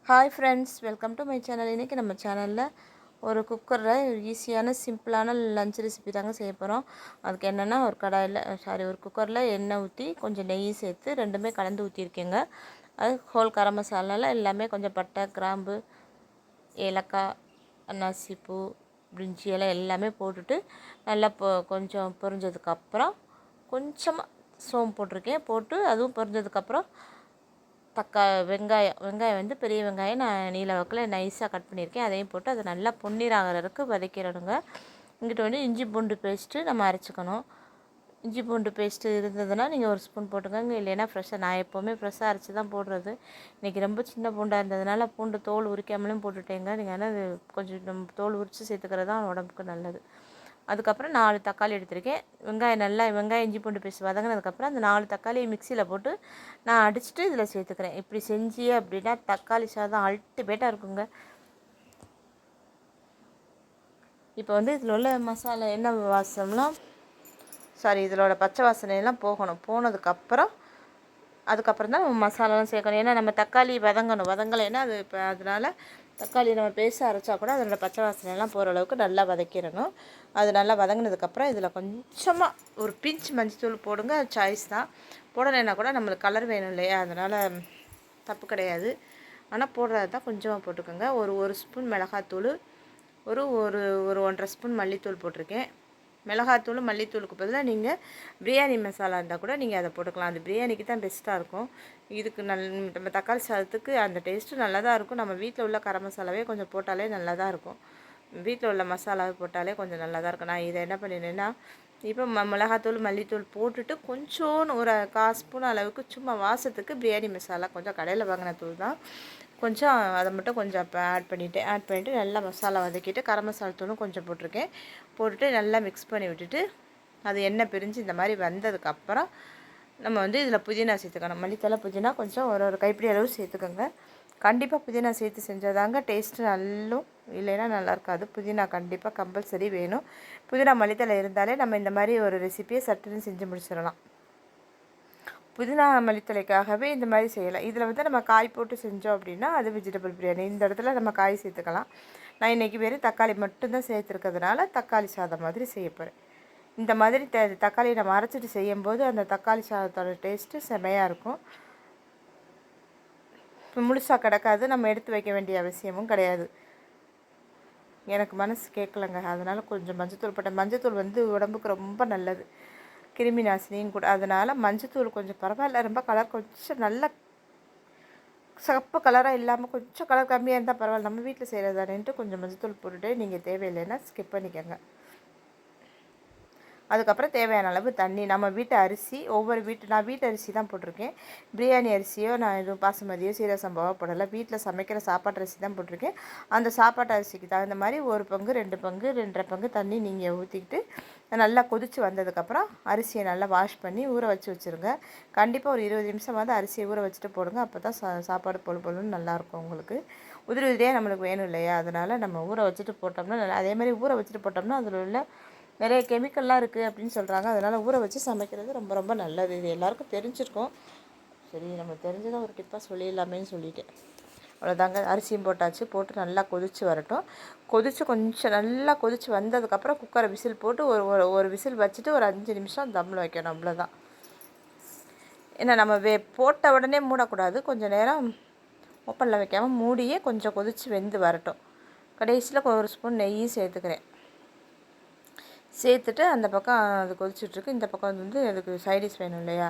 Hi friends, welcome to my channel. இன்றைக்கி நம்ம சேனலில் ஒரு குக்கரில் ஈஸியான சிம்பிளான லஞ்ச் ரெசிபி தாங்க செய்ய போகிறோம். அதுக்கு என்னென்னா, ஒரு குக்கரில் எண்ணெய் ஊற்றி கொஞ்சம் நெய் சேர்த்து ரெண்டுமே கலந்து ஊற்றிருக்கேங்க. அது ஹோல் கரம் மசாலாவில் எல்லாமே கொஞ்சம் பட்டை, கிராம்பு, ஏலக்காய், அன்னாசிப்பூ, பிரிஞ்சி இலை எல்லாமே போட்டுட்டு நல்லா கொஞ்சம் பொரிஞ்சதுக்கப்புறம் கொஞ்சமாக சோம்பு போட்டிருக்கேன். போட்டு அதுவும் பொரிஞ்சதுக்கப்புறம் வெங்காயம் வந்து பெரிய வெங்காயம் நான் நீல வாக்கில் நைஸாக கட் பண்ணியிருக்கேன். அதையும் போட்டு அதை நல்லா பொன்னிறம் ஆகிறதுக்கு வதக்கிடணுங்க. இங்கிட்ட வந்து இஞ்சி பூண்டு பேஸ்ட்டு நம்ம அரைச்சிக்கணும். இஞ்சி பூண்டு பேஸ்ட்டு இருந்ததுன்னா நீங்கள் ஒரு ஸ்பூன் போட்டுக்கோங்க, இல்லைன்னா ஃப்ரெஷ்ஷாக நான் எப்போவுமே ஃப்ரெஷ்ஷாக அரைச்சி தான் போடுறது. இன்றைக்கி ரொம்ப சின்ன பூண்டாக இருந்ததுனால பூண்டு தோல் உரிக்காமலும் போட்டுட்டேங்க. நீங்கள் ஆனால் அது கொஞ்சம் நம்ம தோல் உரித்து சேர்த்துக்கிறது தான் உடம்புக்கு நல்லது. அதுக்கப்புறம் 4 தக்காளி எடுத்திருக்கேன். வெங்காயம் இஞ்சி பூண்டு பேஸ்ட் வதங்கினதுக்கப்புறம் அந்த 4 தக்காளியை மிக்சியில் போட்டு நான் அடிச்சுட்டு இதில் சேர்த்துக்கிறேன். இப்படி செஞ்சியே அப்படின்னா தக்காளி சாதம் அல்டிமேட்டாக இருக்குங்க. இப்போ வந்து இதில் உள்ள மசாலா என்ன வாசம்லாம் இதோட பச்சை வாசனையெல்லாம் அதுக்கப்புறம் தான் நம்ம மசாலாலாம் சேர்க்கணும். ஏன்னா நம்ம தக்காளி வதங்கலைன்னா அது இப்போ அதனால் தக்காளி நம்ம பேஸ்ட் அரைச்சா கூட அதோட பச்சை வாசனையெல்லாம் போகிற அளவுக்கு நல்லா வதக்கிடணும். அது நல்லா வதங்கினதுக்கப்புறம் இதில் கொஞ்சமாக ஒரு பிஞ்ச் மஞ்சத்தூள் போடுங்க. அது சாய்ஸ் தான். போடலைன்னா கூட நம்மளுக்கு கலர் வேணும் இல்லையா, அதனால் தப்பு கிடையாது. ஆனால் போடுறது தான் கொஞ்சமாக போட்டுக்கோங்க. ஒரு ஸ்பூன் மிளகாத்தூள், ஒரு ஒரு ஒரு 1.5 ஸ்பூன் மல்லித்தூள் போட்டிருக்கேன். மிளகாத்தூள் மல்லித்தூளுக்கு பதிலாக நீங்கள் பிரியாணி மசாலா இருந்தால் கூட நீங்கள் அதை போட்டுக்கலாம். அது பிரியாணிக்கு தான் பெஸ்ட்டாக இருக்கும். இதுக்கு நம்ம தக்காளி சாதத்துக்கு அந்த டேஸ்ட்டு நல்லா தான் இருக்கும். நம்ம வீட்டில் உள்ள கரம் மசாலாவே கொஞ்சம் போட்டாலே நல்லா தான் இருக்கும். வீட்டில் உள்ள மசாலாவை போட்டாலே கொஞ்சம் நல்லா தான் இருக்கும். நான் இதை என்ன பண்ணினேன்னா, இப்போ மிளகாத்தூள் மல்லித்தூள் போட்டுட்டு கொஞ்சோன்னு ஒரு 1/4 ஸ்பூன் அளவுக்கு சும்மா வாசத்துக்கு பிரியாணி மசாலா கொஞ்சம் கடையில் வாங்கின தூள் தான், கொஞ்சம் அதை மட்டும் கொஞ்சம் இப்போ ஆட் பண்ணிவிட்டு நல்லா மசாலா வதக்கிட்டு கரம் மசாலா தூளும் கொஞ்சம் போட்டுட்டு நல்லா மிக்ஸ் பண்ணி விட்டுட்டு அது எண்ணெய் பிரிஞ்சு இந்த மாதிரி வந்ததுக்கப்புறம் நம்ம வந்து இதில் புதினா சேர்த்துக்கணும். மல்லித்தலை புதினா கொஞ்சம் ஒரு கைப்பிடி அளவு சேர்த்துக்கோங்க. கண்டிப்பாக புதினா சேர்த்து செஞ்சாதாங்க டேஸ்ட்டு நல்லும், இல்லைன்னா நல்லா இருக்காது. புதினா கண்டிப்பாக கம்பல்சரி வேணும். புதினா மல்லித்தலை இருந்தாலே நம்ம இந்த மாதிரி ஒரு ரெசிபியை சட்டுன்னு செஞ்சு முடிச்சிடலாம். புதினா மல்லித்தலைக்காகவே இந்த மாதிரி செய்யலாம். இதில் வந்து நம்ம காய் போட்டு செஞ்சோம் அப்படின்னா அது வெஜிடபிள் பிரியாணி. இந்த இடத்துல நம்ம காய் சேர்த்துக்கலாம். நான் இன்றைக்கி வெறும் தக்காளி மட்டும்தான் சேர்த்துருக்கிறதுனால தக்காளி சாதம் மாதிரி செய்ய போகிறேன். இந்த மாதிரி தக்காளியை நம்ம அரைச்சிட்டு செய்யும்போது அந்த தக்காளி சாதத்தோட டேஸ்ட்டு செமையாக இருக்கும். முழுசாக கிடக்காது, நம்ம எடுத்து வைக்க வேண்டிய அவசியமும் கிடையாது. எனக்கு மனசு கேட்கலங்க, அதனால் கொஞ்சம் மஞ்சத்தூள் போட்டேன். மஞ்சத்தூள் வந்து உடம்புக்கு ரொம்ப நல்லது, கிருமி நாசினியும் கூட. அதனால் மஞ்சத்தூள் கொஞ்சம் பரவாயில்ல, ரொம்ப கலர் கொஞ்சம் நல்ல சிவப்பு கலராக இல்லாமல் கொஞ்சம் கலர் கம்மியாக இருந்தால் பரவாயில்ல, நம்ம வீட்டில் செய்கிறதானேன்ட்டு கொஞ்சம் மஞ்சத்தூள் போட்டுட்டு நீங்கள் தேவையில்லைன்னா ஸ்கிப் பண்ணிக்கோங்க. அதுக்கப்புறம் தேவையான அளவு தண்ணி. நம்ம வீட்டு அரிசி நான் வீட்டு அரிசி தான் போட்டிருக்கேன். பிரியாணி அரிசியோ நான் எதுவும் பாசுமதியோ சீரக சம்பாவோ போடலை. வீட்டில் சமைக்கிற சாப்பாட்டு அரிசி தான் போட்டிருக்கேன். அந்த சாப்பாட்டு அரிசிக்கு தகுந்த மாதிரி 1 பங்கு 2 பங்கு 2.5 பங்கு தண்ணி நீங்கள் ஊற்றிக்கிட்டு நல்லா கொதித்து வந்ததுக்கப்புறம் அரிசியை நல்லா வாஷ் பண்ணி ஊற வச்சுருங்க. கண்டிப்பாக ஒரு 20 நிமிஷமாவது அரிசியை ஊற வச்சுட்டு போடுங்க. அப்போ தான் சாப்பாடு பொழுன்னு நல்லாயிருக்கும் உங்களுக்கு. உதிரியாக நம்மளுக்கு வேணும் இல்லையா, அதனால் நம்ம ஊற வச்சுட்டு போட்டோம்னா நல்லா. அதே மாதிரி ஊற வச்சுட்டு போட்டோம்னா அதில் உள்ள நிறைய கெமிக்கல்லாம் இருக்குது அப்படின்னு சொல்கிறாங்க. அதனால் ஊற வச்சு சமைக்கிறது ரொம்ப ரொம்ப நல்லது. இது எல்லாருக்கும் தெரிஞ்சிருக்கும். சரி, நம்ம தெரிஞ்சதை ஒரு டிப்பாக சொல்லிடலாமேன்னு சொல்லிட்டேன். அவ்வளோதாங்க. அரிசியும் போட்டு நல்லா கொதித்து வரட்டும். கொஞ்சம் நல்லா கொதித்து வந்ததுக்கப்புறம் குக்கரை விசில் போட்டு ஒரு விசில் வச்சுட்டு ஒரு 5 நிமிஷம் தம்மில் வைக்கணும். அவ்வளோதான். ஏன்னா நம்ம போட்ட உடனே மூடக்கூடாது. கொஞ்சம் நேரம் ஓப்பனில் வைக்காமல் மூடியே கொஞ்சம் கொதித்து வெந்து வரட்டும். கடைசியில் 1 ஸ்பூன் நெய்யும் சேர்த்துட்டு அந்த பக்கம் அது கொதிச்சுட்ருக்கு. இந்த பக்கம் வந்து அதுக்கு சைடிஷ் வேணும் இல்லையா,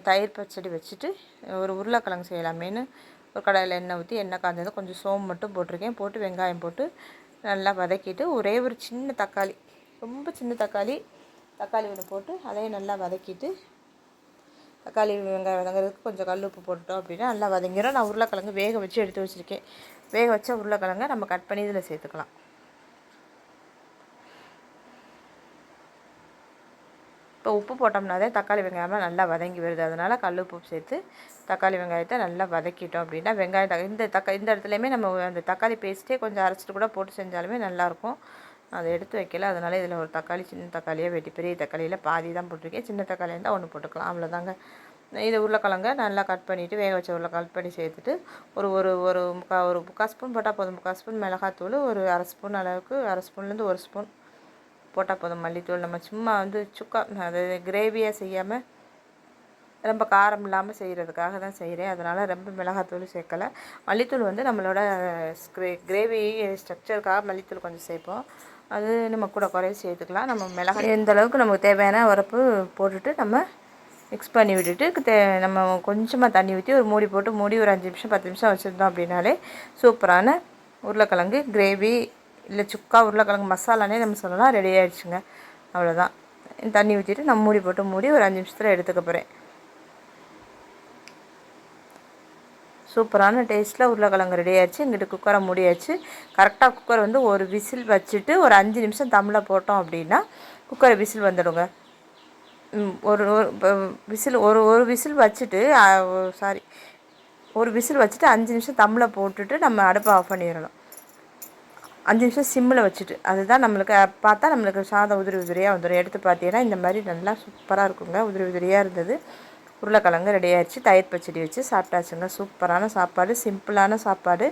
தயிர் பச்சடி வச்சுட்டு ஒரு உருளைக்கிழங்கு செய்யலாமேன்னு ஒரு கடாயில் எண்ணெய் ஊற்றி எண்ணெய் காய்ஞ்சது கொஞ்சம் சோம்பு மட்டும் போட்டிருக்கேன். போட்டு வெங்காயம் போட்டு நல்லா வதக்கிட்டு ஒரே ஒரு சின்ன தக்காளி, ரொம்ப சின்ன தக்காளி ஒன்று போட்டு அதையும் நல்லா வதக்கிட்டு, தக்காளி வெங்காயம் வதங்கிறதுக்கு கொஞ்சம் கல் உப்பு போட்டுட்டோம் அப்படின்னா நல்லா வதங்கிடும். நான் உருளைக்கிழங்கு வேக வச்சு எடுத்து வச்சுருக்கேன். வேக வச்ச உருளைக்கிழங்கை நம்ம கட் பண்ணி இதில் சேர்த்துக்கலாம். இப்போ உப்பு போட்டோம்னாலே தக்காளி வெங்காயம்லாம் நல்லா வதங்கி வருது. அதனால் கல் உப்பு சேர்த்து தக்காளி வெங்காயத்தை நல்லா வதக்கிட்டோம் அப்படின்னா இந்த இடத்துலையுமே நம்ம அந்த தக்காளி பேஸ்ட்டே கொஞ்சம் அரைச்சிட்டு கூட போட்டு செஞ்சாலுமே நல்லாயிருக்கும். அதை எடுத்து வைக்கல, அதனால் இதில் ஒரு தக்காளி, சின்ன தக்காளியாக வெட்டி, பெரிய தக்காளியில் பாதி தான் போட்டிருக்கேன். சின்ன தக்காளி இருந்தால் 1 போட்டுக்கலாம். அவ்வளோதாங்க. இதை உருளைக்கிழங்க நல்லா கட் பண்ணிவிட்டு வேக வச்ச கட் பண்ணி சேர்த்துட்டு ஒரு ஒரு ஒரு முக்கால் ஸ்பூன் போட்டால் போதும். முக்கால் ஸ்பூன் மிளகாத்தூள், ஒரு அரை ஸ்பூன் அளவுக்கு, அரை ஸ்பூன்லேருந்து ஒரு ஸ்பூன் போட்டால் போதும் மல்லித்தூள். நம்ம சும்மா வந்து சுக்கா அது கிரேவியாக செய்யாமல் ரொம்ப காரம் இல்லாமல் செய்கிறதுக்காக தான் செய்கிறேன். அதனால் ரொம்ப மிளகாத்தூள் சேர்க்கலை. மல்லித்தூள் வந்து நம்மளோட கிரேவி ஸ்ட்ரக்சருக்காக மல்லித்தூள் கொஞ்சம் சேர்ப்போம். அது நம்ம கூட குறைய சேர்த்துக்கலாம். நம்ம மிளகாய் எந்த அளவுக்கு நமக்கு தேவையான உரப்பு போட்டுட்டு நம்ம மிக்ஸ் பண்ணி விட்டுட்டு நம்ம கொஞ்சமாக தண்ணி ஊற்றி ஒரு மூடி போட்டு மூடி ஒரு 5 நிமிஷம் 10 நிமிஷம் வச்சுருந்தோம் அப்படின்னாலே சூப்பரான உருளைக்கிழங்கு கிரேவி இல்லை சுக்கா உருளைக்கிழங்கு மசாலானே நம்ம சொல்லலாம், ரெடி ஆகிடுச்சுங்க. அவ்வளோதான். தண்ணி ஊற்றிட்டு நம்ம மூடி போட்டு மூடி ஒரு 5 நிமிஷத்தில் எடுத்துக்க போகிறேன். சூப்பரான டேஸ்ட்டில் உருளைக்கிழங்கு ரெடி ஆகிடுச்சு. இங்கிட்டு குக்கரை மூடியாச்சு. கரெக்டாக குக்கர் வந்து ஒரு விசில் வச்சுட்டு ஒரு 5 நிமிஷம் தம்மில் போட்டோம் அப்படின்னா குக்கரை விசில் வந்துடுங்க. ஒரு விசில் ஒரு விசில் வச்சுட்டு ஒரு விசில் வச்சுட்டு 5 நிமிஷம் தம்மில் போட்டுட்டு நம்ம அடுப்பை ஆஃப் பண்ணிடணும். 5 நிமிஷம் சிம்மில் வச்சுட்டு, அதுதான் நம்மளுக்கு பார்த்தா நம்மளுக்கு சாதம் உதிரி உதிரியாக வந்துடும். எடுத்து பார்த்தீங்கன்னா இந்த மாதிரி நல்லா சூப்பராக இருக்குங்க. உதிரி உதிரியாக இருந்தது. உருளைக்கிழங்கு ரெடி ஆகிடுச்சு. தயிர் பச்சடி வச்சு சாப்பிட்டாச்சுங்க. சூப்பரான சாப்பாடு, சிம்பிளான சாப்பாடு.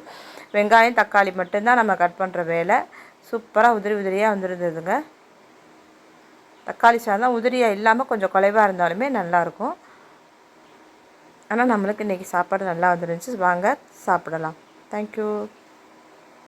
வெங்காயம் தக்காளி மட்டும்தான் நம்ம கட் பண்ணுற வேலை. சூப்பராக உதிரி உதிரியாக வந்துருந்ததுங்க. தக்காளி சாதம் உதிரியாக இல்லாமல் கொஞ்சம் குலைவாக இருந்தாலுமே நல்லாயிருக்கும். ஆனால் நம்மளுக்கு இன்றைக்கி சாப்பாடு நல்லா வந்துருந்துச்சு. வாங்க சாப்பிடலாம். தேங்க்யூ.